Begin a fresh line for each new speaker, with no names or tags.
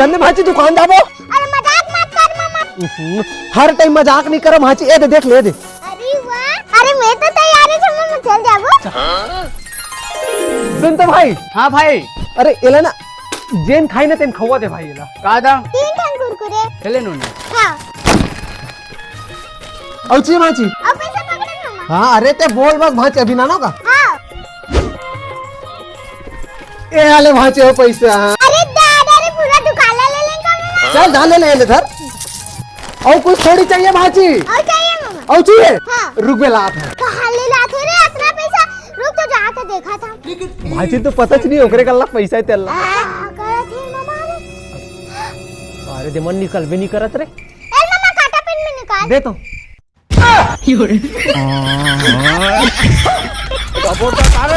चल भाची दुकान दाबो।
अरे मजाक मत कर मामा।
हर टाइम मजाक नहीं करो भाची। ए दे देख ले दे।
अरे वाह, अरे मैं तो तैयारी छे मामा, चल जाबो।
सुन तो भाई।
हाँ भाई।
अरे एला ना जेन खाई ना तेन खवा दे भाई एला।
का दा
3 ठन कुरकुरे।
चले नूने।
हाँ।
औची भाची।
अब पैसा पकड़े मामा।
हाँ अरे ते बोल बस भाची अभी ना का।
हाँ।
ए आले भाची हो पैसा।
अरे दादा रे पूरा दुकान ले लेंगे मामा।
चल डाले ले इधर। और कुछ थोड़ी चाहिए भाची।
और चाहिए मामा।
और चाहिए।
हाँ।
रुक बे लात है।
कहाँ ले लाते रे इतना पैसा? रुक तो जाके देखा था।
भाची तो पता नहीं ओकरे कल्ला पैसा है तेला।
करा थे मामा रे।
अरे दे मन निकल भी नहीं करत रे।
ए मामा काटा पेन में निकाल।
दे तो।
कबूतर